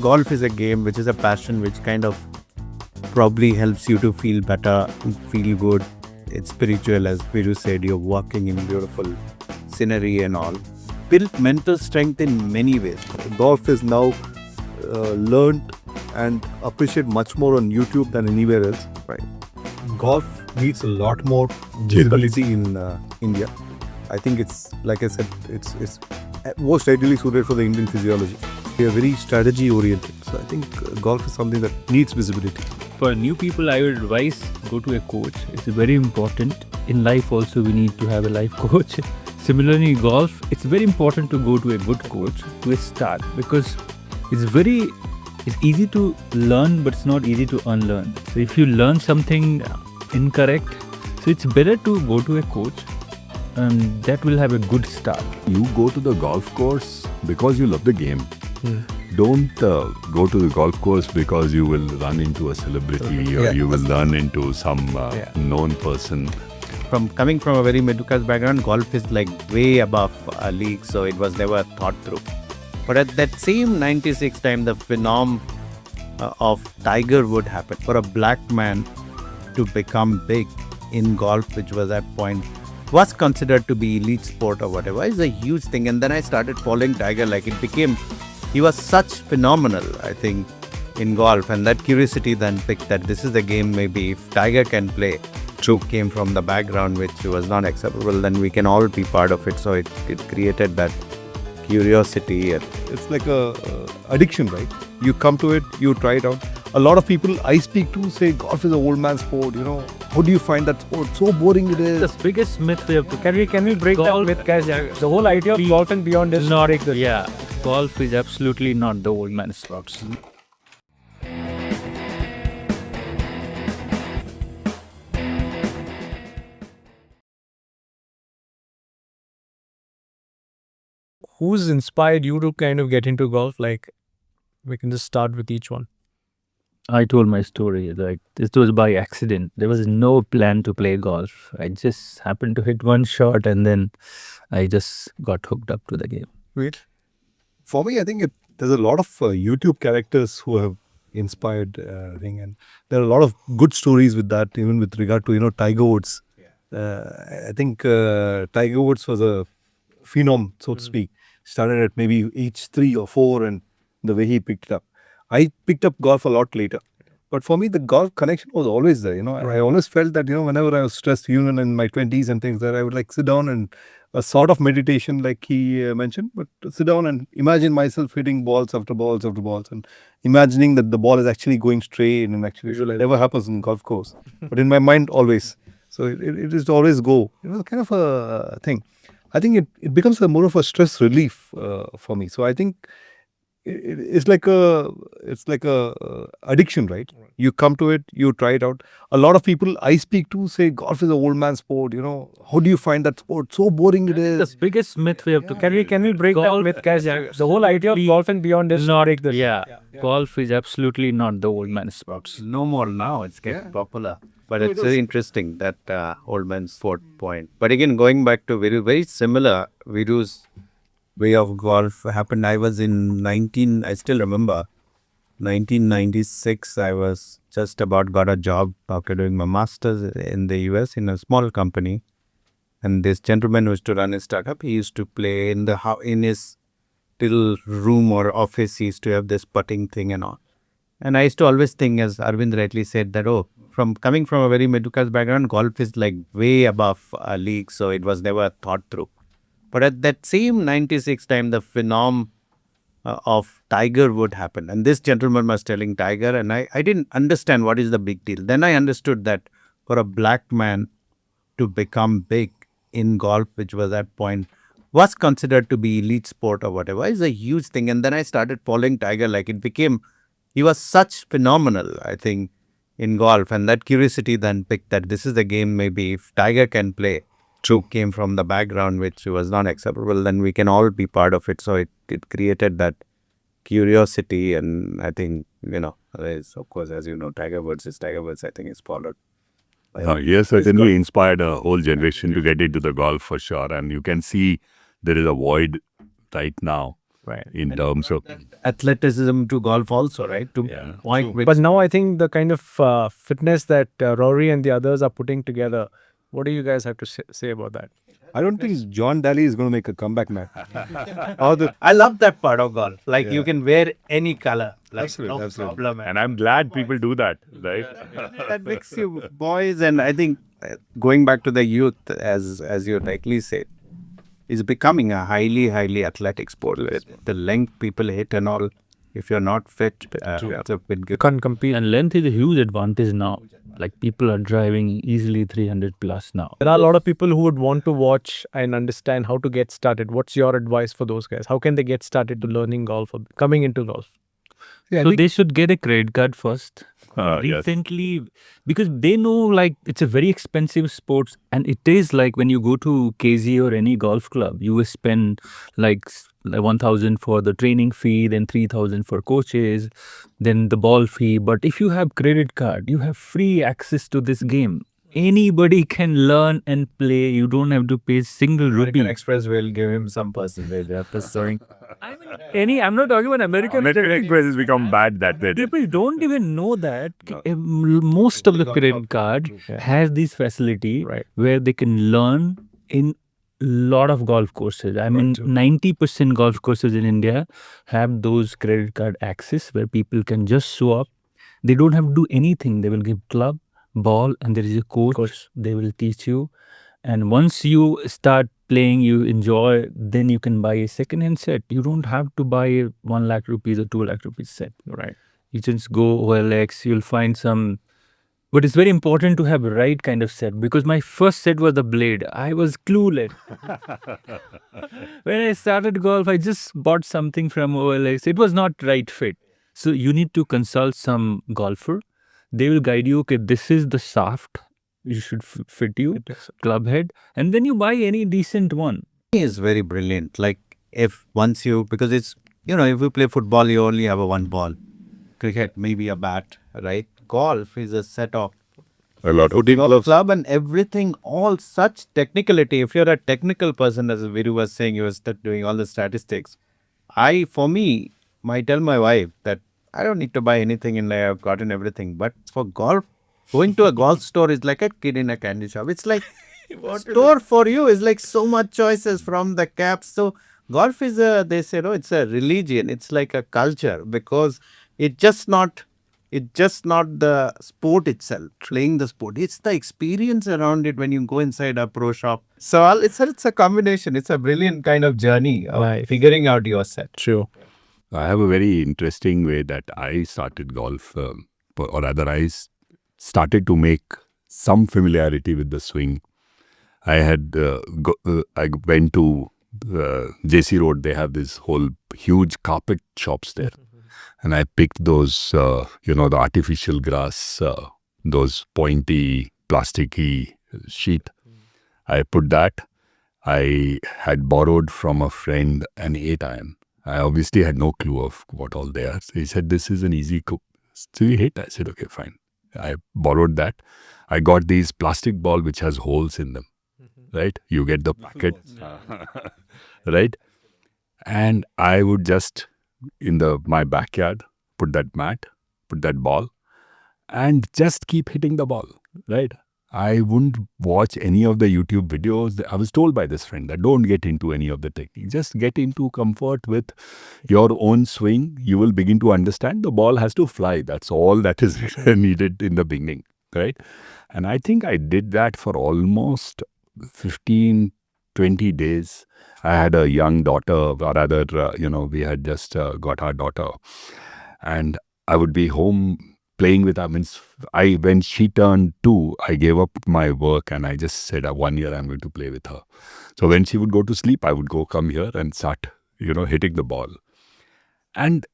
golf is a game which is a passion which kind of probably helps you to feel better, feel good. It's spiritual, as Viru said, you're walking in beautiful scenery and all. Built mental strength in many ways. Golf is now learned and appreciated much more on YouTube than anywhere else. Right. Golf needs a lot more visibility in India. I think it's, like I said, it's most ideally suited for the Indian physiology. We are very strategy oriented. So I think golf is something that needs visibility. For new people, I would advise go to a coach. It's very important. In life also, we need to have a life coach. Similarly, in golf, it's very important to go to a good coach to start, because it's easy to learn, but it's not easy to unlearn. So if you learn something incorrect, so it's better to go to a coach, and that will have a good start. You go to the golf course because you love the game. Don't go to the golf course because you will run into a celebrity or you will run into some known person. Coming from a very middle class background, golf is like way above a league, so it was never thought through. But at that same 96 time, the phenomenon of Tiger would happen. For a black man to become big in golf, which was at point was considered to be elite sport or whatever, is a huge thing. And then I started following Tiger, like he was such phenomenal, I think, in golf. And that curiosity then picked that this is a game maybe if Tiger can play. True. Came from the background which was not acceptable, then we can all be part of it. So it created that curiosity. And it's like a addiction, right? You come to it, you try it out. A lot of people I speak to say golf is an old man sport. How do you find that sport? So boring it is. The biggest myth we have to Can we break that myth, guys? The whole idea of golf and beyond is not good. Yeah, golf is absolutely not the old man sports. Who's inspired you to kind of get into golf? Like, we can just start with each one. I told my story, like this was by accident. There was no plan to play golf. I just happened to hit one shot and then I just got hooked up to the game. Wait. For me, I think there's a lot of YouTube characters who have inspired thing, and there are a lot of good stories with that, even with regard to Tiger Woods. I think Tiger Woods was a phenom, so to speak. Started at maybe age 3 or 4, and the way he picked it up. I picked up golf a lot later. But for me, the golf connection was always there. I always felt that, whenever I was stressed, even in my 20s and things, that I would like sit down and a sort of meditation, like he mentioned, but sit down and imagine myself hitting balls after balls after balls and imagining that the ball is actually going straight, and actually it never happens in golf course. But in my mind, always. So it is to always go. It was kind of a thing. I think it becomes more of a stress relief for me. So I think it's like a addiction, right? You come to it, you try it out. A lot of people I speak to say golf is an old man sport. How do you find that sport? So boring it is. The biggest myth we have to Can we break that myth, guys? The whole idea of golf and beyond is not good. Yeah, golf is absolutely not the old man sports. no more now, it's getting popular. But it's very interesting, that old man sport point. But again, going back to Viru, very similar. Viru's way of golf happened. I was I still remember, 1996, I was just about got a job after doing my master's in the US in a small company. And this gentleman who used to run a startup, he used to play in his little room or office, he used to have this putting thing and all. And I used to always think, as Arvind rightly said, that coming from a very middle class background, golf is like way above a league, so it was never thought through. But at that same 96 time, the phenomenon of Tiger would happen. And this gentleman was telling Tiger, and I didn't understand what is the big deal. Then I understood that for a black man to become big in golf, which was at point was considered to be elite sport or whatever, is a huge thing. And then I started following Tiger, like he was such phenomenal, I think, in golf. And that curiosity then picked that this is a game maybe if Tiger can play. True. Came from the background which was not acceptable, then we can all be part of it. So it created that curiosity. And I think, there's, of course, as you know, Tiger Woods, I think, is followed. He has certainly inspired a whole generation to get into the golf for sure. And you can see there is a void right now. Right. in terms of Athleticism to golf also, right? To Yeah. point with But now I think the kind of fitness that Rory and the others are putting together, what do you guys have to say about that? I don't think John Daly is going to make a comeback, man. I love that part of golf. Like you can wear any color. Like Absolutely, no absolutely. problem. and I'm glad people do that, right? That makes you boys, and I think going back to the youth, as you rightly said, is becoming a highly athletic sport. The length people hit and all. If you're not fit, it's a bit You good. can't compete. And length is a huge advantage now. Like people are driving easily 300 plus now. There are a lot of people who would want to watch and understand how to get started. What's your advice for those guys? How can they get started to learning golf or coming into golf? So they should get a credit card first. Yes. Recently, because they know like it's a very expensive sport, and it is like when you go to KZ or any golf club, you will spend like 1,000 for the training fee, then 3,000 for coaches, then the ball fee. But if you have credit card, you have free access to this game. Anybody can learn and play. You don't have to pay single rupee. Express will give him some percentage after showing. I'm not talking about American. American Express has become bad that way. People don't even know that most of the credit card has this facility where they can learn in lot of golf courses. I mean, 90% golf courses in India have those credit card access where people can just show up. They don't have to do anything. They will give club, ball, and there is a coach. They will teach you. And once you start playing, you enjoy, then you can buy a second-hand set. You don't have to buy a 1 lakh rupees or 2 lakh rupees set. Right. You just go OLX, you'll find some. But it's very important to have the right kind of set, because my first set was the blade. I was clueless. When I started golf, I just bought something from OLX. It was not right fit. So you need to consult some golfer. They will guide you, okay, this is the shaft. You should fit you, club head. And then you buy any decent one. Is very brilliant. Like if once you, because it's, if you play football, you only have a one ball. Cricket, maybe a bat, right? Golf is a set of A lot of club and everything, all such technicality. If you're a technical person, as Veer was saying, you was doing all the statistics. For me, might tell my wife that I don't need to buy anything and I've gotten everything. But for golf, going to a golf store is like a kid in a candy shop. It's like store for you is like so much choices from the caps. So golf is they say, it's a religion. It's like a culture, because it's just not the sport itself, playing the sport. It's the experience around it when you go inside a pro shop. So it's a combination. It's a brilliant kind of journey of figuring out your set. True. I have a very interesting way that I started golf, or rather I started to make some familiarity with the swing. I had I went to JC Road. They have this whole huge carpet shops there. And I picked those, the artificial grass, those pointy, plasticky sheet. I put that. I had borrowed from a friend an 8-iron. I obviously had no clue of what all they are. So he said, this is an easy so you hit. I said, okay, fine. I borrowed that. I got these plastic ball which has holes in them, right? You get the packet, right? And I would just, in my backyard, put that mat, put that ball, and just keep hitting the ball, right? I wouldn't watch any of the YouTube videos. I was told by this friend that don't get into any of the techniques. Just get into comfort with your own swing. You will begin to understand the ball has to fly. That's all that is needed in the beginning, right? And I think I did that for almost 15, 20 days. I had a young daughter, or rather, we had just got our daughter. And I would be home playing with her. When she turned 2, I gave up my work and I just said, 1 year I'm going to play with her. So when she would go to sleep, I would come here and start, hitting the ball. And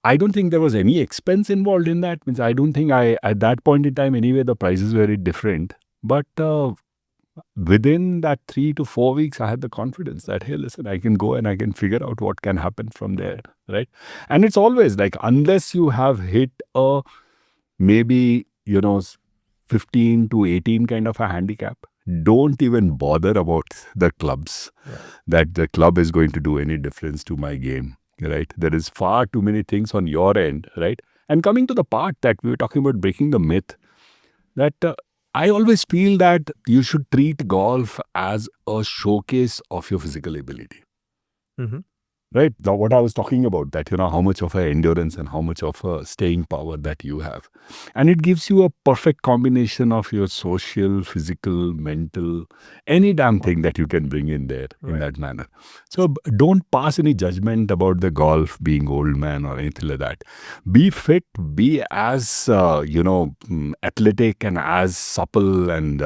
I don't think there was any expense involved in that. I don't think at that point in time, anyway, the prices were very different. But within that 3 to 4 weeks, I had the confidence that, hey, listen, I can go and I can figure out what can happen from there, right? And it's always like, unless you have hit a maybe, 15 to 18 kind of a handicap, don't even bother about the clubs, that the club is going to do any difference to my game, right? There is far too many things on your end, right? And coming to the part that we were talking about breaking the myth, that I always feel that you should treat golf as a showcase of your physical ability. Mhm. Right? Now, what I was talking about, that, how much of a endurance and how much of a staying power that you have. And it gives you a perfect combination of your social, physical, mental, any damn thing that you can bring in there in that manner. So don't pass any judgment about the golf being old man or anything like that. Be fit, be as, athletic and as supple and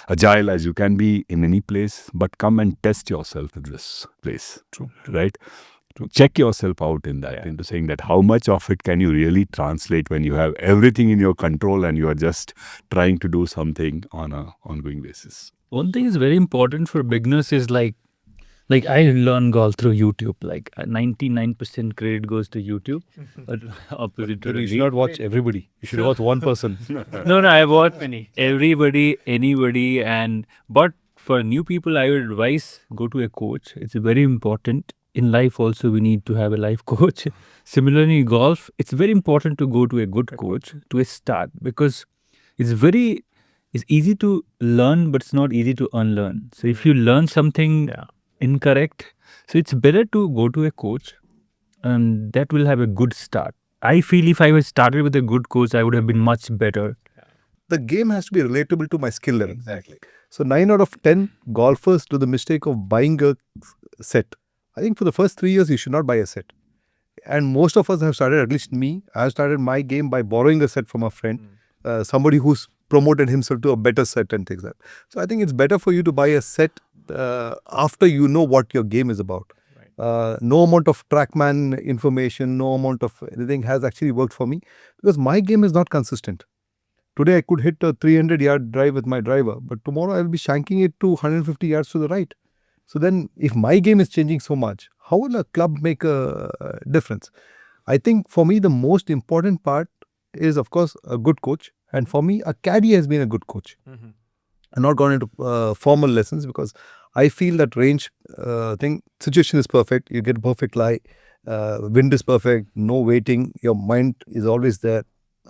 agile as you can be in any place, but come and test yourself in this place. True. Right? To check yourself out in that, into saying that how much of it can you really translate when you have everything in your control and you are just trying to do something on a ongoing basis. One thing is very important for beginners is like I learn golf through YouTube. Like 99% credit goes to YouTube. But opposite to You should Randhir. not watch everybody. You should watch one person. No, I watch everybody, anybody, but for new people, I would advise go to a coach. It's very important. In life also, we need to have a life coach. Similarly, golf, it's very important to go to a good coach to a start, because it's easy to learn, but it's not easy to unlearn. So if you learn something incorrect, so it's better to go to a coach, and that will have a good start. I feel if I was started with a good coach, I would have been much better. The game has to be relatable to my skill level. Exactly. So 9 out of 10 golfers do the mistake of buying a set. I think for the first 3 years, you should not buy a set. And most of us have started, at least me, I have started my game by borrowing a set from a friend, somebody who's promoted himself to a better set and things like that. So I think it's better for you to buy a set after you know what your game is about. No amount of TrackMan information, no amount of anything has actually worked for me, because my game is not consistent. Today I could hit a 300-yard drive with my driver, but tomorrow I will be shanking it to 150 yards to the right. So then if my game is changing so much, how will a club make a difference? I think for me, the most important part is, of course, a good coach. And for me, a caddy has been a good coach. I'm not gone into formal lessons, because I feel that range situation is perfect. You get a perfect lie. Wind is perfect. No waiting. Your mind is always there.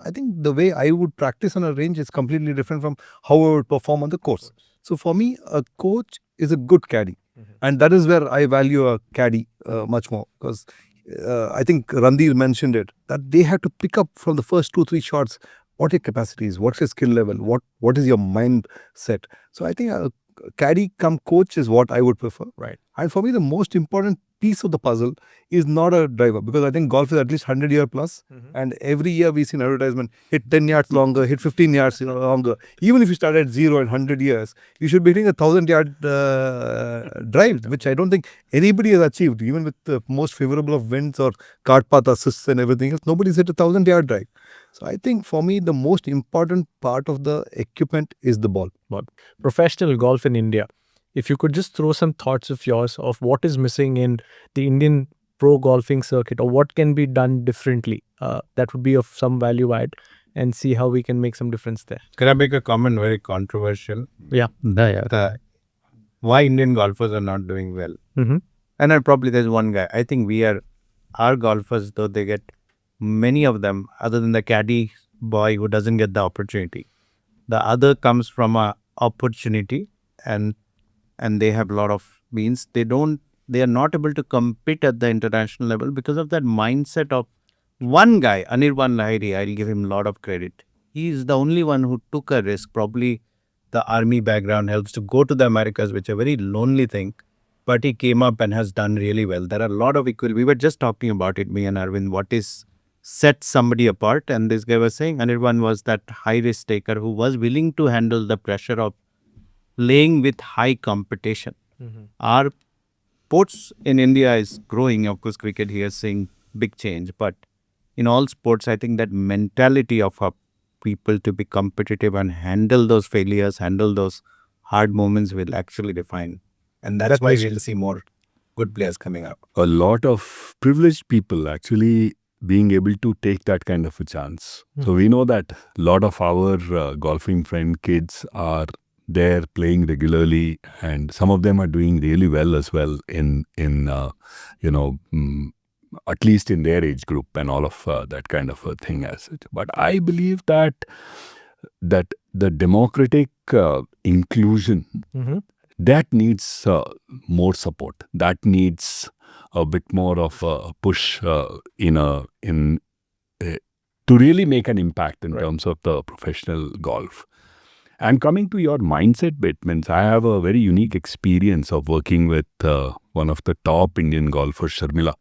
I think the way I would practice on a range is completely different from how I would perform on the course. So for me, a coach is a good caddy. And that is where I value a caddy much more, because I think Randhir mentioned it, that they have to pick up from the first 2-3 shots what your capacity is, what's your skill level, what is your mindset. So I think a caddy come coach is what I would prefer. Right. And for me, the most important piece of the puzzle is not a driver, because I think golf is at least 100-year plus, and every year we see an advertisement, hit 10 yards longer, hit 15 yards longer. Even if you start at 0 and 100 years, you should be hitting a 1,000-yard drive, which I don't think anybody has achieved, even with the most favorable of winds or cart path assists and everything else. Nobody's hit a 1,000-yard drive. So I think for me, the most important part of the equipment is the ball. Professional golf in India. If you could just throw some thoughts of yours of what is missing in the Indian pro golfing circuit, or what can be done differently, that would be of some value add, and see how we can make some difference there. Can I make a comment, very controversial? Yeah. Why Indian golfers are not doing well. And then probably there's one guy. I think our golfers, though they get many of them, other than the caddy boy who doesn't get the opportunity. The other comes from a opportunity, and they have a lot of means. They are not able to compete at the international level because of that mindset of one guy, Anirban Lahiri. I'll give him a lot of credit. He is the only one who took a risk. Probably the army background helps to go to the Americas, which is a very lonely thing. But he came up and has done really well. There are a lot of equal. We were just talking about it, me and Arvind, what is set somebody apart. And this guy was saying Anirban was that high risk taker who was willing to handle the pressure of playing with high competition. Our sports in India is growing. Of course, cricket here is seeing big change. But in all sports, I think that mentality of our people to be competitive and handle those failures, handle those hard moments will actually define. And that's why we'll see more good players coming up. A lot of privileged people actually being able to take that kind of a chance. So we know that a lot of our golfing friend kids are there playing regularly, and some of them are doing really well as well in you know, at least in their age group and all of that kind of a thing as such. But I believe that the democratic inclusion that needs more support. That needs a bit more of a push to really make an impact in terms of the professional golf. And coming to your mindset bit, means I have a very unique experience of working with one of the top Indian golfers, Sharmila,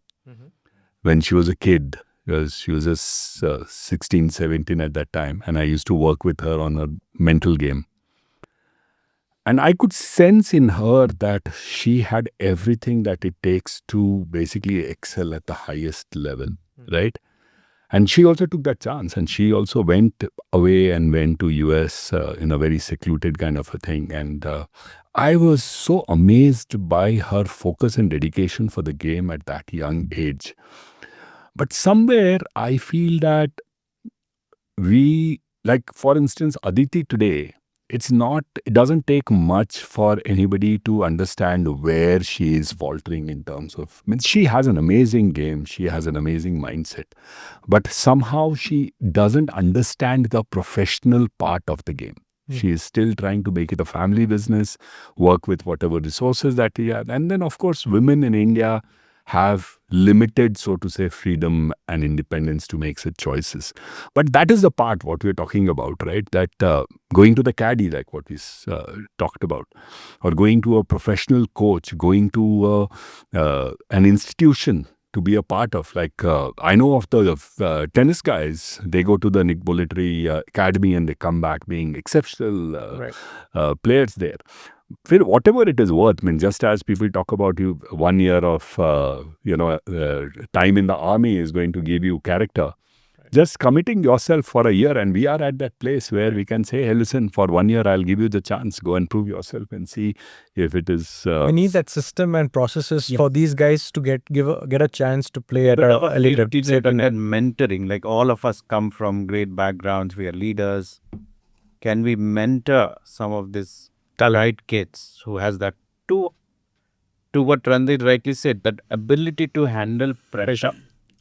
when she was a kid. Because she was just 16, 17 at that time. And I used to work with her on a mental game. And I could sense in her that she had everything that it takes to basically excel at the highest level, right? And she also took that chance, and she also went away and went to US in a very secluded kind of a thing. And I was so amazed by her focus and dedication for the game at that young age. But somewhere I feel that we, like for instance, Aditi today, it doesn't take much for anybody to understand where she is faltering in terms of, means she has an amazing game, she has an amazing mindset, but somehow she doesn't understand the professional part of the game. She is still trying to make it a family business, work with whatever resources that we have. And then, of course, women in India have limited, so to say, freedom and independence to make such choices. But that is the part what we're talking about, right? That going to the caddy, like what we talked about, or going to a professional coach, going to an institution to be a part of. Like I know of the tennis guys, they go to the Nick Bolletry Academy and they come back being exceptional players there. Whatever it is worth, I mean, just as people talk about you, 1 year of time in the army is going to give you character. Just committing yourself for a year, and we are at that place where we can say, hey, listen, for 1 year, I'll give you the chance. Go and prove yourself and see if it is... we need that system and processes for these guys to get a chance to play at a elite level. And mentoring, like all of us come from great backgrounds, we are leaders. Can we mentor some of these right kids who has that, to what Randhir rightly said, that ability to handle pressure,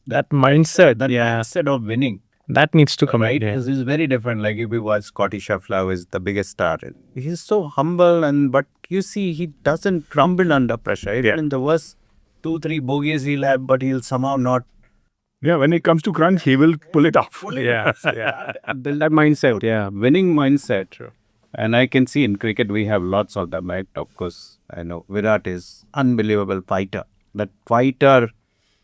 That mindset, instead of winning. that needs to come Right? out. This is very different. Like if we watch Scotty Scheffler, who is the biggest star, he's so humble, but you see, he doesn't crumble under pressure. Even in the worst 2-3 bogeys he'll have, but he'll somehow not. Yeah, when it comes to crunch, he will pull it off. Build that mindset. Yeah, winning mindset. True. And I can see in cricket we have lots of them, right? Of course, I know Virat is unbelievable fighter. That fighter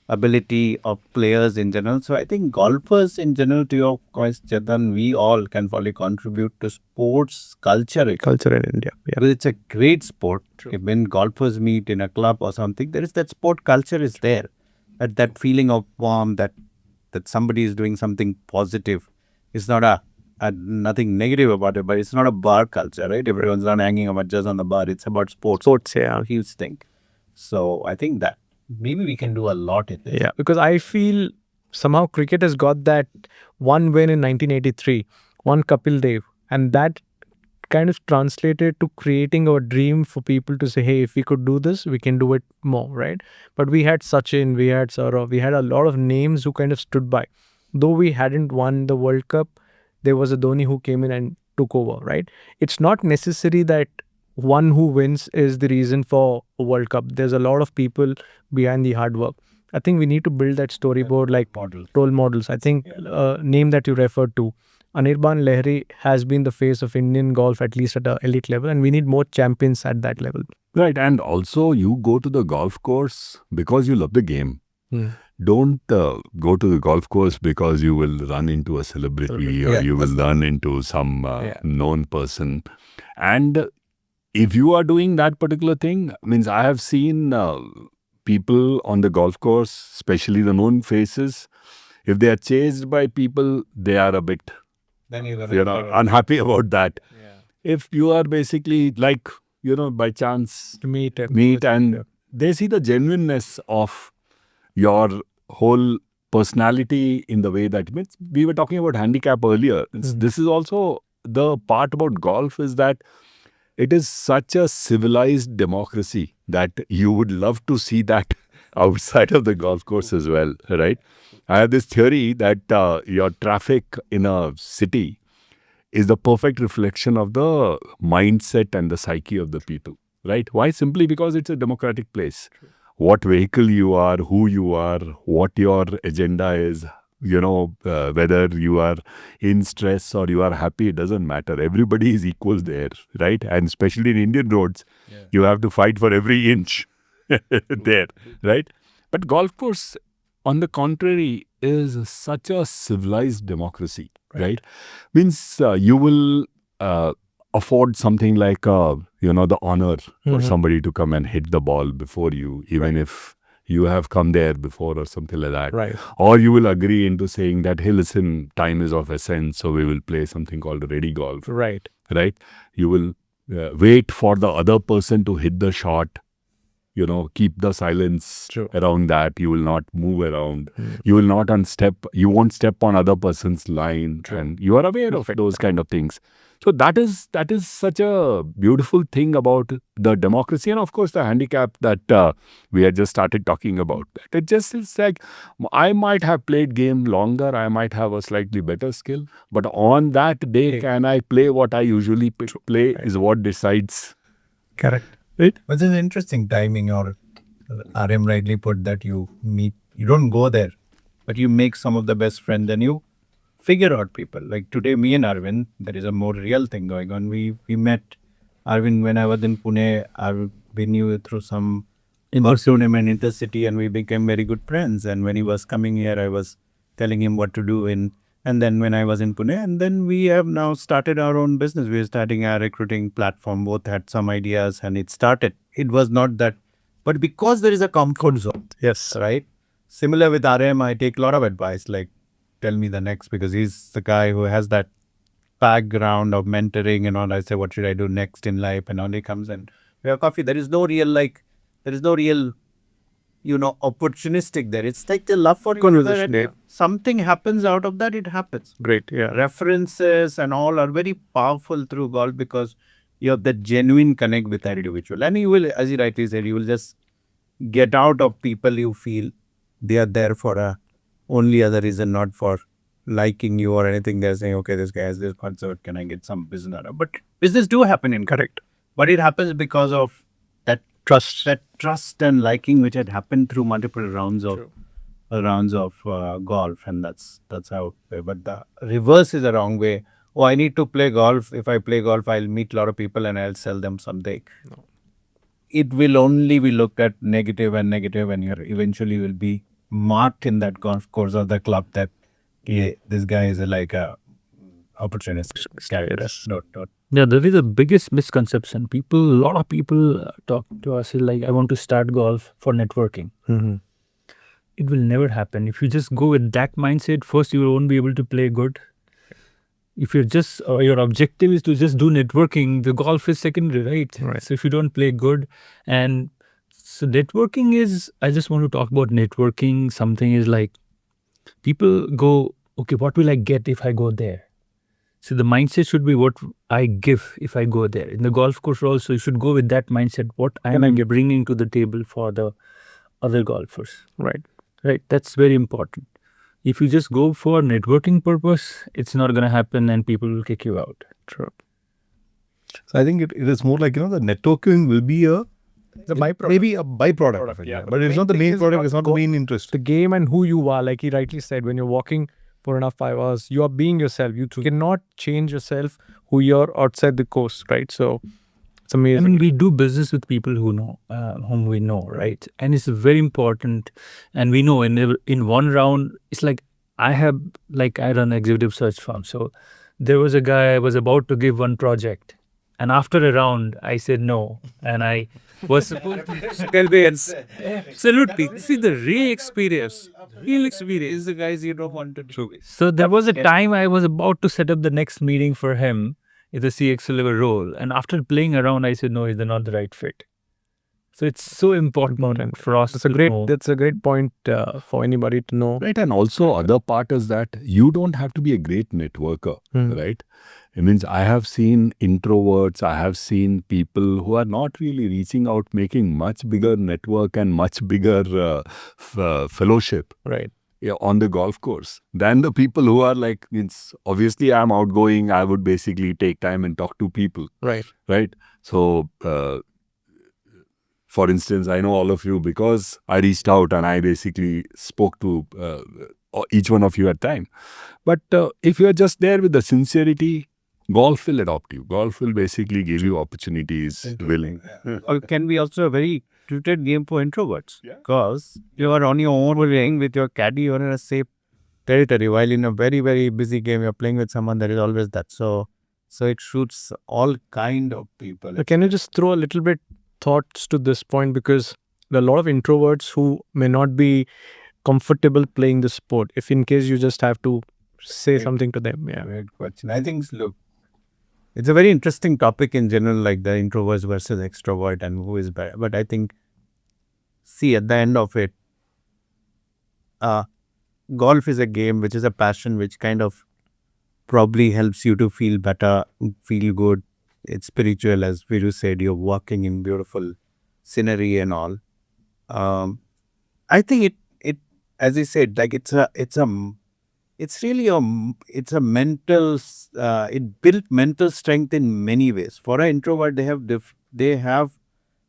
ability of players in general. So I think golfers in general, to your question, Chetan, we all can probably contribute to sports culture. Culture in India. Yeah. Because it's a great sport. When golfers meet in a club or something, there is that sport culture is there. That feeling of warmth, that somebody is doing something positive. It's not a nothing negative about it, but it's not a bar culture, right? Everyone's not hanging about just on the bar. It's about sports. Sports, yeah. Huge thing. So I think that maybe we can do a lot in this. Yeah, because I feel somehow cricket has got that one win in 1983, one Kapil Dev, and that kind of translated to creating a dream for people to say, hey, if we could do this, we can do it more, right? But we had Sachin, we had Saurav, we had a lot of names who kind of stood by. Though we hadn't won the World Cup, there was a Dhoni who came in and took over, right? It's not necessary that one who wins is the reason for a World Cup. There's a lot of people behind the hard work. I think we need to build that storyboard like role models. I think name that you referred to, Anirban Lahiri has been the face of Indian golf, at least at an elite level, and we need more champions at that level. Right, and also you go to the golf course because you love the game. Don't go to the golf course because you will run into a celebrity or you will run into some known person. And if you are doing that particular thing, means I have seen people on the golf course, especially the known faces, if they are chased by people, they are a bit unhappy about that. If you are basically like, by chance Meet and they see the genuineness of your whole personality in the way that, we were talking about handicap earlier. This is also the part about golf, is that it is such a civilized democracy that you would love to see that outside of the golf course as well, right? I have this theory that your traffic in a city is the perfect reflection of the mindset and the psyche of the people, right? Why? Simply because it's a democratic place. What vehicle you are, who you are, what your agenda is, whether you are in stress or you are happy, it doesn't matter. Everybody is equal there, right? And especially in Indian roads, you have to fight for every inch there, right? But golf course, on the contrary, is such a civilized democracy, right? Means you will afford something like, the honor for somebody to come and hit the ball before you, even if you have come there before or something like that. Right. Or you will agree into saying that, hey, listen, time is of essence, so we will play something called ready golf. Right. Right? You will wait for the other person to hit the shot. Keep the silence around that. You will not move around. You will not you won't step on other person's line. And you are aware of those kind of things. So that is such a beautiful thing about the democracy. And of course, the handicap that we had just started talking about. It just is like, I might have played game longer. I might have a slightly better skill. But on that day, can I play what I usually play is what decides. Correct. Right? But it's an interesting timing, or RM rightly put, that you don't go there, but you make some of the best friends and you figure out people. Like today, me and Arvind, there is a more real thing going on. We met Arvind when I was in Pune. We knew through some tournament in the city, and we became very good friends. And when he was coming here, I was telling him what to do and then when I was in Pune, and then we have now started our own business. We are starting our recruiting platform. Both had some ideas and it started. It was not that, but because there is a comfort zone. Yes. Right? Similar with RM, I take a lot of advice, like tell me the next, because he's the guy who has that background of mentoring and all. I say, what should I do next in life? And only comes and we have coffee. There is no real opportunistic there. It's like the love for conversation. Something happens out of that, it happens. Great. Yeah. References and all are very powerful through golf because you have that genuine connect with that individual. And you will, as you rightly said, you will just get out of people you feel they are there for a only other reason, not for liking you or anything. They're saying, okay, this guy has this concert, can I get some business out of it? But business do happen in correct. But it happens because of that trust and liking which had happened through multiple rounds of golf, and that's how. But the reverse is the wrong way. Oh, I need to play golf. If I play golf, I'll meet a lot of people and I'll sell them something. No. It will only be looked at negative, and you eventually will be marked in that golf course or the club that this guy is like a opportunist. Yeah, that is the biggest misconception. A lot of people talk to us like, I want to start golf for networking. It will never happen. If you just go with that mindset, first you won't be able to play good. If you're just, your objective is to just do networking, the golf is secondary, right? So if you don't play good, and so networking is, I just want to talk about networking. Something is like, people go, okay, what will I get if I go there? So the mindset should be what I give if I go there. In the golf course also, you should go with that mindset, what I am bringing to the table for the other golfers. Right. That's very important. If you just go for networking purpose, it's not going to happen and people will kick you out. True. So I think it is more like, the networking will be maybe a byproduct of it. Yeah. But it's not the main product, it's not the main interest. The game and who you are, like he rightly said, when you're walking for enough 5 hours, you are being yourself. You cannot change yourself who you're outside the course, right? So it's amazing. I mean, we do business with people who know, whom we know, right? And it's very important. And we know in one round, it's like I run an executive search firm. So there was a guy I was about to give one project. And after a round, I said no. And I was supposed to tell me, absolutely, this is the real experience. Real experience is the guys you don't want to do. So there was a time I was about to set up the next meeting for him in the CXO level role. And after playing around, I said, no, he's not the right fit. So it's so important for us. That's a to great. know. That's a great point for anybody to know. Right, and also other part is that you don't have to be a great networker, right? It means I have seen introverts, I have seen people who are not really reaching out, making much bigger network and much bigger fellowship Right. on the golf course than the people who are like, means obviously I'm outgoing, I would basically take time and talk to people, Right. right? So, for instance, I know all of you because I reached out and I basically spoke to each one of you at time. But if you are just there with the sincerity, golf will adopt you. Golf will basically give you opportunities. Willing. Or it can be also a very suited game for introverts. Because you are on your own playing with your caddy, you're in a safe territory. While in a very, very busy game, you're playing with someone that is always that. So it suits all kind of people. Can you just throw a little bit thoughts to this point, because there are a lot of introverts who may not be comfortable playing the sport. If in case you just have to say something to them, Great question. I think, look, it's a very interesting topic in general, like the introverts versus extrovert and who is better. But I think, see, at the end of it, golf is a game which is a passion which kind of probably helps you to feel better, feel good. It's spiritual, as Viru said, you're walking in beautiful scenery and all. I think it, as I said, like it's really it's a mental, it built mental strength in many ways. For an introvert, they have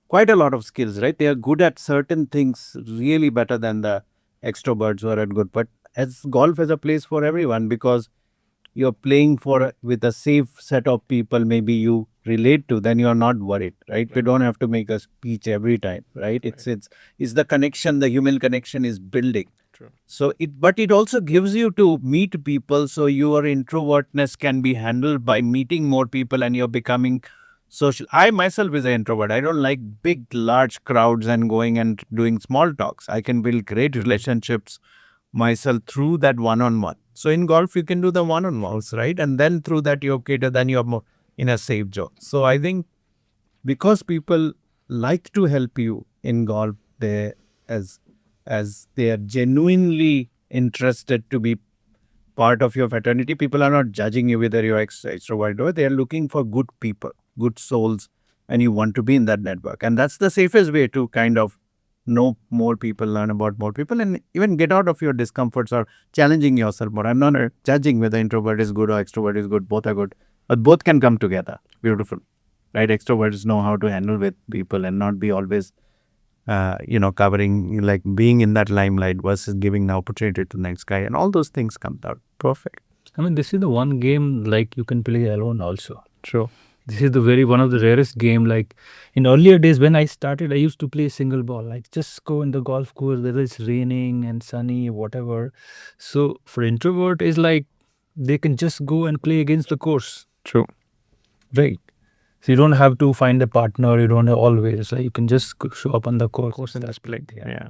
quite a lot of skills, right? They are good at certain things really better than the extroverts who are at good. But as golf is a place for everyone, because you're playing with a safe set of people maybe you relate to, then you're not worried, right? You don't have to make a speech every time, right? It's the connection, the human connection is building. True. So but it also gives you to meet people, so your introvertness can be handled by meeting more people and you're becoming social. I myself is an introvert. I don't like big large crowds and going and doing small talks. I can build great relationships myself through that one-on-one. So in golf, you can do the one-on-ones, right? And then through that, you're cater, then you're more in a safe zone. So I think because people like to help you in golf, as they are genuinely interested to be part of your fraternity, people are not judging you whether you're extrovert or they are looking for good people, good souls, and you want to be in that network. And that's the safest way to kind of know more people, learn about more people, and even get out of your discomforts or challenging yourself more. I'm not judging whether introvert is good or extrovert is good. Both are good, but both can come together. Beautiful, right? Extroverts know how to handle with people and not be always, covering, like being in that limelight versus giving the opportunity to the next guy, and all those things come out perfect. I mean, this is the one game like you can play alone also. True. This is one of the rarest game. Like in earlier days when I started, I used to play single ball, like just go in the golf course, whether it's raining and sunny, whatever. So for introvert is like they can just go and play against the course. True. Right. So you don't have to find a partner. You don't have always. Like you can just show up on the course. And just play. Yeah. Yeah.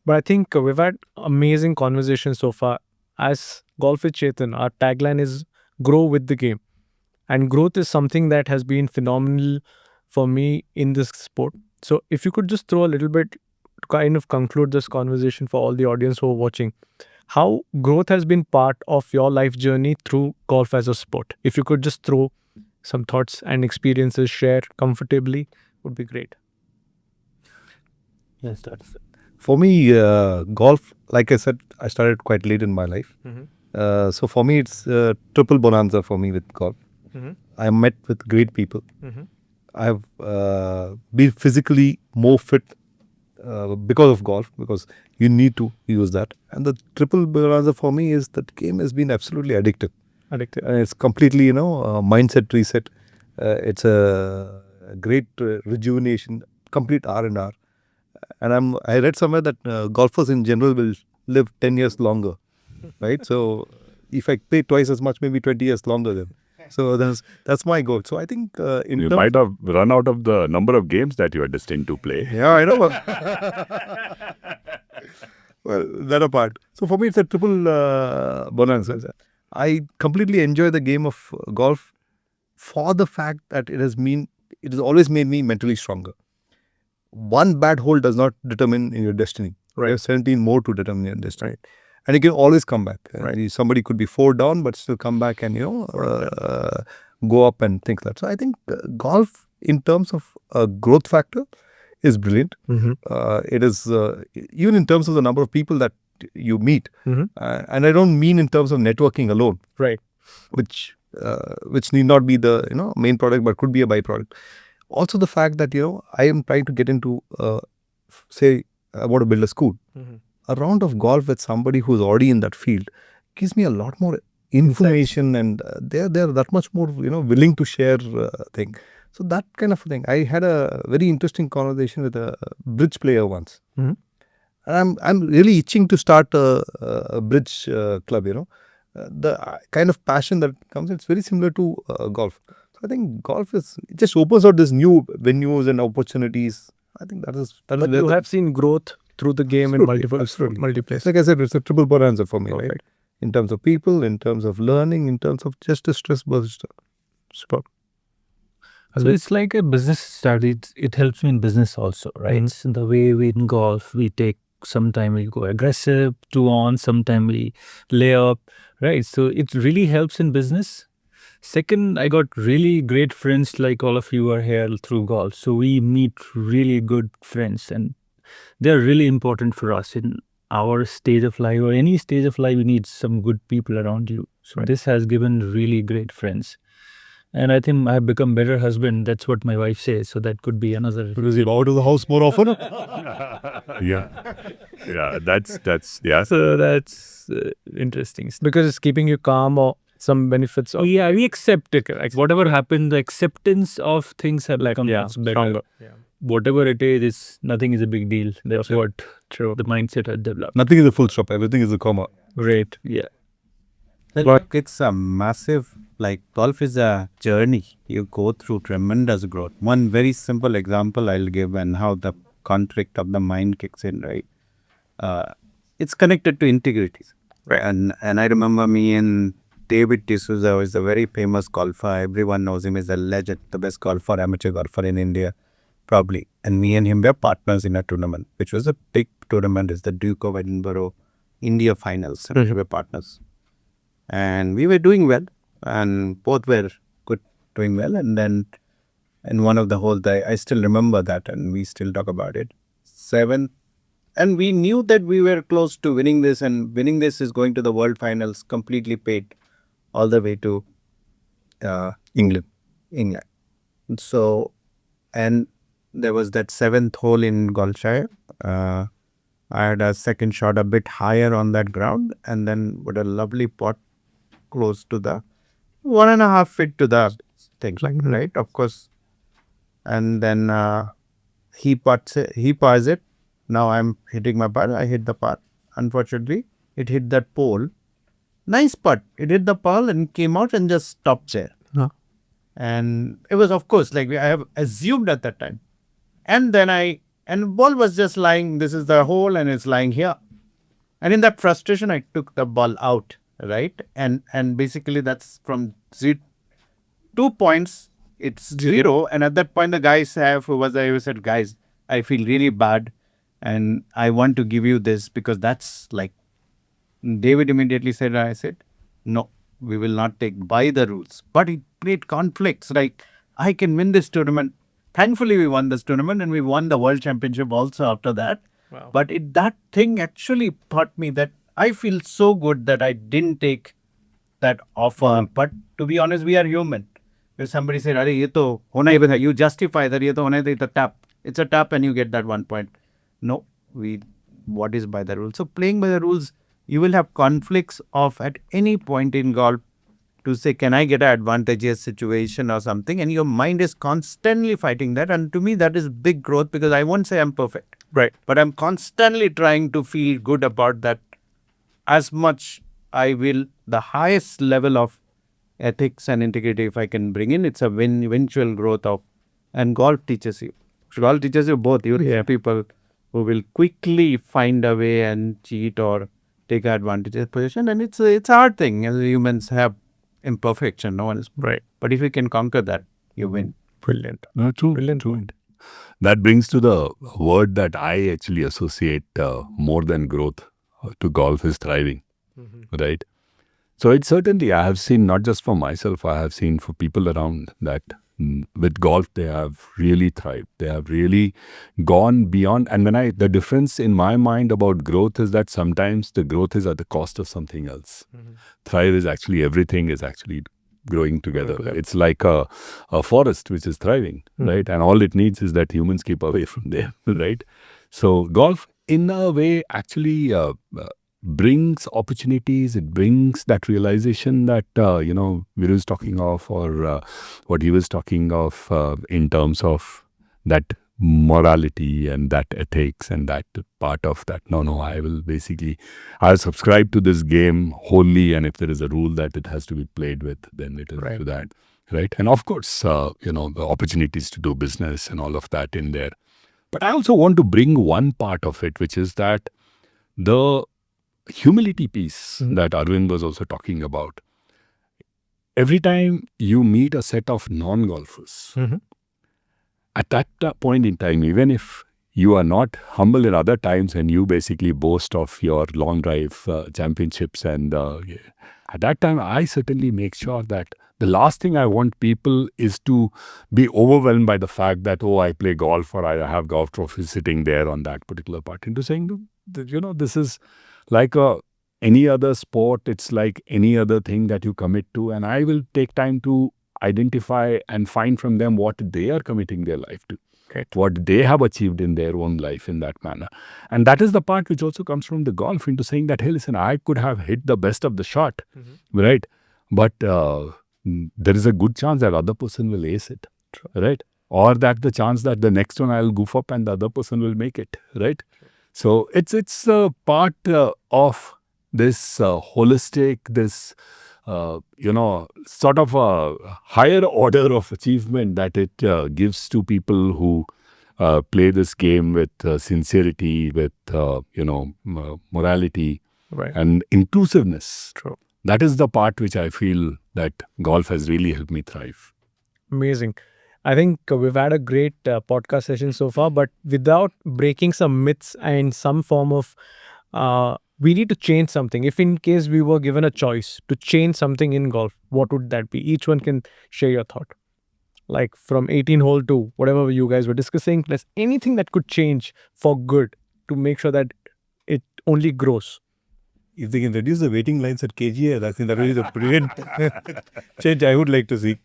But I think we've had amazing conversations so far. As Golf with Chetan, our tagline is grow with the game. And growth is something that has been phenomenal for me in this sport. So if you could just throw a little bit to kind of conclude this conversation for all the audience who are watching, how growth has been part of your life journey through golf as a sport. If you could just throw some thoughts and experiences, share comfortably, would be great. Yes, that's it. For me, golf, like I said, I started quite late in my life. So for me, it's triple bonanza for me with golf. I met with great people. I've been physically more fit because of golf, because you need to use that. And the triple bonanza for me is that game has been absolutely addictive. Addictive. And it's completely, mindset reset. It's a great rejuvenation, complete R&R. And I read somewhere that golfers in general will live 10 years longer, right? So if I play twice as much, maybe 20 years longer then. So that's my goal. So I think You might have run out of the number of games that you are destined to play. Yeah, I know. Well, that apart. So for me, it's a triple bonanza. I completely enjoy the game of golf for the fact that it has always made me mentally stronger. one bad hole does not determine your destiny. Right. You have 17 more to determine your destiny. Right. And you can always come back. Right. Somebody could be 4 down, but still come back and, go up and things like that. So I think golf in terms of growth factor is brilliant. It is, even in terms of the number of people that you meet. And I don't mean in terms of networking alone. Right. Which need not be the, main product, but could be a byproduct. Also the fact that, I am trying to get into, say, I want to build a school. A round of golf with somebody who's already in that field gives me a lot more information, and they're that much more, willing to share thing. So that kind of thing. I had a very interesting conversation with a bridge player once. And I'm really itching to start a bridge club, the kind of passion that comes, it's very similar to golf. So I think golf it just opens out this new venues and opportunities. I think that is But you have seen growth through the game in multiple places. Like I said, it's a triple bonanza for me, Perfect. right? In terms of people, in terms of learning, in terms of just a stress burst. Superb. So it's like a business strategy. It helps me in business also, right? So the way we in golf, we take sometime we go aggressive, 2-on, sometime we lay up, right? So it really helps in business. Second, I got really great friends like all of you are here through golf. So we meet really good friends, and they're really important for us in our stage of life or any stage of life. You need some good people around you. So this has given really great friends. And I think I've become better husband. That's what my wife says. So that could be another. Because you're out of the house more often. Yeah, that's yeah. So that's interesting. Because it's keeping you calm or some benefits. Of, Yeah, we accept it. Like whatever happened, the acceptance of things have become better. stronger. Whatever it is, nothing is a big deal. That's what the mindset has developed. Nothing is a full stop. Everything is a comma. Great. Yeah. Like it's a massive, like golf is a journey. You go through tremendous growth. One very simple example I'll give and how the conflict of the mind kicks in, right? It's connected to integrity. Right. And I remember me and David D'Souza, who is a very famous golfer. Everyone knows him as a legend, the best golfer, amateur golfer in India, probably. And me and him were partners in a tournament, which was a big tournament. It's the Duke of Edinburgh India Finals. And we were partners. And we were doing well, and both were good, doing well. And then in one of the holes, I still remember that, and we still talk about it. 7, and we knew that we were close to winning this, and winning this is going to the World Finals, completely paid all the way to England. So, and there was that 7th hole in Golshire. I had a second shot a bit higher on that ground, and then with a lovely pot close to the 1.5 feet to the thing, right? Of course. And then he pars it. Now I'm hitting my putt. I hit the putt. Unfortunately, it hit that pole. Nice putt. It hit the pole and came out and just stopped there. And it was, of course, like I have assumed at that time. And then the ball was just lying. This is the hole, and it's lying here. And in that frustration, I took the ball out, right? And basically that's from 2 points, it's 0. And at that point, the guys who said, guys, I feel really bad, and I want to give you this because that's like, David immediately said, I said, no, we will not take by the rules. But it created conflicts, like I can win this tournament. Thankfully, we won this tournament, and we won the World Championship also after that. Wow. But that thing actually taught me that I feel so good that I didn't take that offer. But to be honest, we are human. If somebody said, "Arey, ye to hona hi tha," you justify that, "Ye to hona hi tha, it's a tap." It's a tap, and you get that 1 point. No, what is by the rules? So playing by the rules, you will have conflicts of at any point in golf to say, can I get an advantageous situation or something? And your mind is constantly fighting that. And to me, that is big growth, because I won't say I'm perfect. Right. But I'm constantly trying to feel good about that. As much I will, the highest level of ethics and integrity, if I can bring in, it's a eventual growth of, and golf teaches you. Golf teaches you both. You have people who will quickly find a way and cheat or take advantage of position. And it's a hard thing. As humans have imperfection. No one is Right. But if you can conquer that, you win. Brilliant. No, true. Brilliant True. point. that brings to the word that I actually associate more than growth to golf is thriving, right? So it's certainly, I have seen not just for myself, I have seen for people around that with golf, they have really thrived. They have really gone beyond. And the difference in my mind about growth is that sometimes the growth is at the cost of something else. Thrive is actually, everything is actually growing together. It's like a forest which is thriving, right? And all it needs is that humans keep away from there, right? So golf, in a way, actually brings opportunities. It brings that realization that Veer was talking of, or what he was talking of in terms of that morality and that ethics and that part of that. No, I'll subscribe to this game wholly, and if there is a rule that it has to be played with, then it is to that, right? And of course, the opportunities to do business and all of that in there. But I also want to bring one part of it, which is that the humility piece that Arvind was also talking about. Every time you meet a set of non-golfers, at that point in time, even if you are not humble in other times and you basically boast of your long drive championships, and at that time, I certainly make sure that the last thing I want people is to be overwhelmed by the fact that, I play golf or I have golf trophies sitting there on that particular part. Into saying, this is like any other sport. It's like any other thing that you commit to, and I will take time to identify and find from them what they are committing their life to, what they have achieved in their own life in that manner. And that is the part which also comes from the golf, into saying that, hey, listen, I could have hit the best of the shot, right? But there is a good chance that other person will ace it, right? Or that the chance that the next one I'll goof up and the other person will make it, right? So it's a part of this holistic, this sort of a higher order of achievement that it gives to people who play this game with sincerity, with morality, and inclusiveness. True. That is the part which I feel that golf has really helped me thrive. Amazing. I think we've had a great podcast session so far, but without breaking some myths and some form of, we need to change something. If in case we were given a choice to change something in golf, what would that be? Each one can share your thought. Like from 18 hole to whatever you guys were discussing, plus anything that could change for good to make sure that it only grows. If they can reduce the waiting lines at KGA, I think that is a brilliant change I would like to see.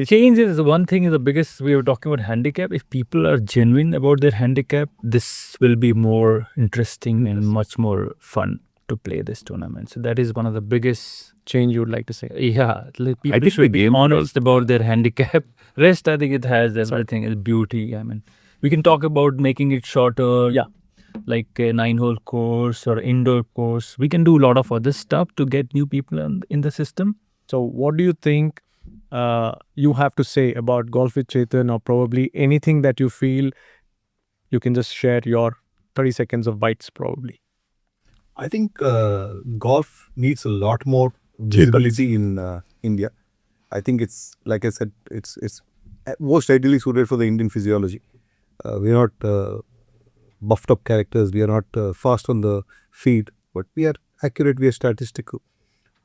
Change is one thing, is the biggest. We were talking about handicap. If people are genuine about their handicap, this will be more interesting and much more fun to play this tournament. So that is one of the biggest change you would like to say. Yeah, people should be honest about their handicap. Rest, I think it has everything. Is beauty. I mean, we can talk about making it shorter. Yeah. Like a 9-hole course or indoor course. We can do a lot of other stuff to get new people in the system. So what do you think you have to say about Golf with Chetan, or probably anything that you feel you can just share your 30 seconds of bites probably? I think golf needs a lot more visibility in India. I think it's, like I said, it's most ideally suited for the Indian physiology. We're not buffed up characters, we are not fast on the feet, but we are accurate, we are statistical,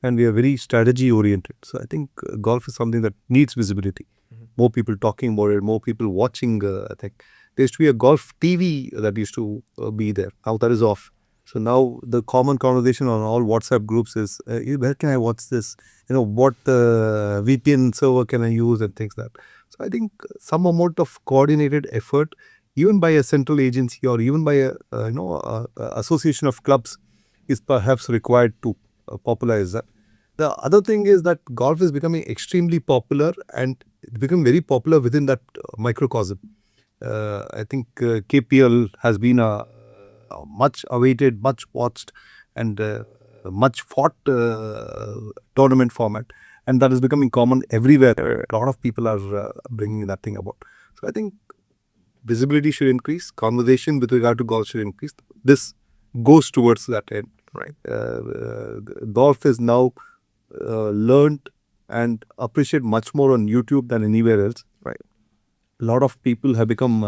and we are very strategy oriented. So I think golf is something that needs visibility. More people talking about it, more people watching. I think there used to be a golf TV that used to be there. Now that is off. So now the common conversation on all WhatsApp groups is, where can I watch this? What VPN server can I use, and things like that. So I think some amount of coordinated effort, even by a central agency or even by a association of clubs, is perhaps required to popularize that. The other thing is that golf is becoming extremely popular, and it become very popular within that microcosm. I think KPL has been a much awaited, much watched, and much fought tournament format, and that is becoming common everywhere. A lot of people are bringing that thing about. So I think visibility should increase, conversation with regard to golf should increase. This goes towards that end, right? Golf is now learned and appreciated much more on YouTube than anywhere else, right? a lot of people have become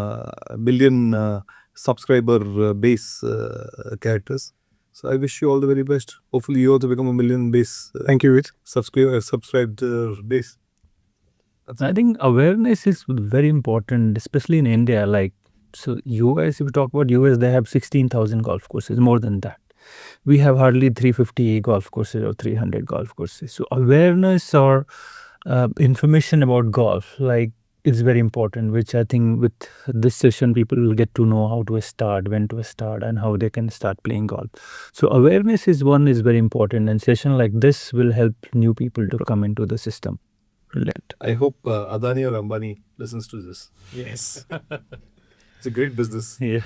million subscriber base characters. So I wish you all the very best. Hopefully you also become a million base. Thank you, Veer. Subscribed base. I think awareness is very important, especially in India. Like, so US, if you talk about US, they have 16,000 golf courses, more than that. We have hardly 350 golf courses or 300 golf courses. So awareness or information about golf, like, is very important, which I think with this session, people will get to know how to start, when to start, and how they can start playing golf. So awareness is very important, and session like this will help new people to come into the system. Brilliant. I hope Adani or Ambani listens to this. Yes. It's a great business. Yeah.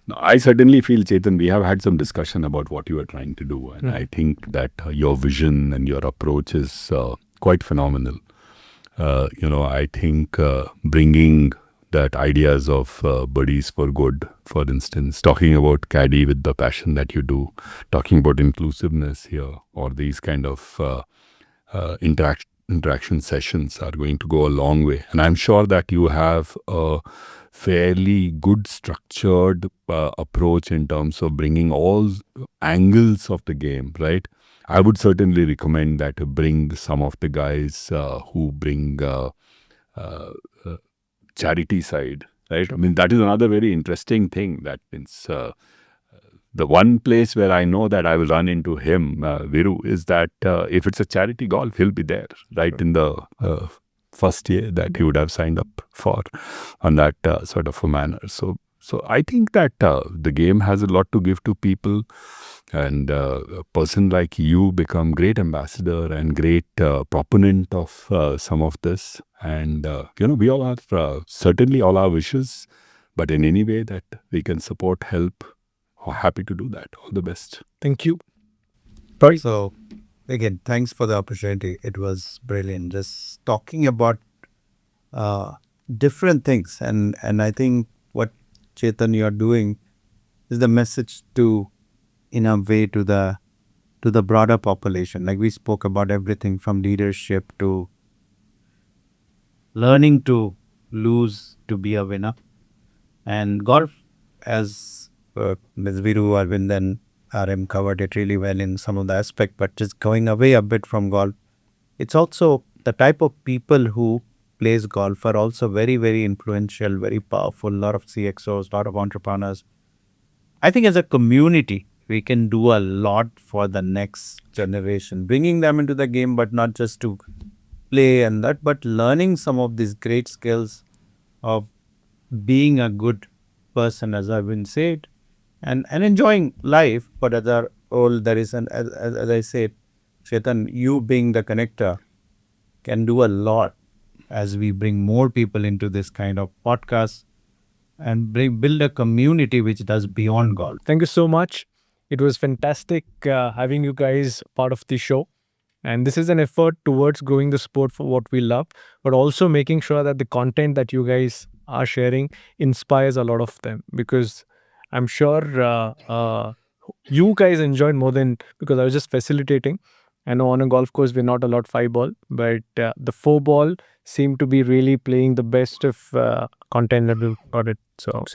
No, I certainly feel, Chetan, we have had some discussion about what you are trying to do. And I think that your vision and your approach is quite phenomenal. I think bringing that ideas of buddies for good, for instance, talking about caddy with the passion that you do, talking about inclusiveness here, or these kind of interaction sessions are going to go a long way. And I'm sure that you have a fairly good structured approach in terms of bringing all angles of the game, right? I would certainly recommend that to bring some of the guys who bring charity side, right? I mean, that is another very interesting thing. That means the one place where I know that I will run into him, Viru, is that if it's a charity golf, he'll be there right in the first year that he would have signed up for on that sort of a manner. So I think that the game has a lot to give to people, and a person like you become great ambassador and great proponent of some of this. And we all have certainly all our wishes, but in any way that we can support, help, we're happy to do that. All the best. Thank you. So, again, thanks for the opportunity. It was brilliant. Just talking about different things, and I think what Chetan you're doing is the message to, in a way, to the broader population. Like we spoke about everything from leadership to learning to lose to be a winner, and golf, as Ms. Viru, Arvind, and RM covered it really well in some of the aspect, but just going away a bit from golf, it's also the type of people who plays golf are also very, very influential, very powerful, a lot of CXOs, a lot of entrepreneurs. I think as a community, we can do a lot for the next generation, bringing them into the game, but not just to play and that, but learning some of these great skills of being a good person, as I've been said, and enjoying life. But as a whole, there is as I said, Chetan, you being the connector can do a lot as we bring more people into this kind of podcast and build a community which does beyond golf. Thank you so much. It was fantastic having you guys part of the show. And this is an effort towards growing the sport for what we love, but also making sure that the content that you guys are sharing inspires a lot of them, because I'm sure you guys enjoyed more than, because I was just facilitating. I know on a golf course, we're not allowed 5-ball, but the 4-ball seemed to be really playing the best of content that we've got it. So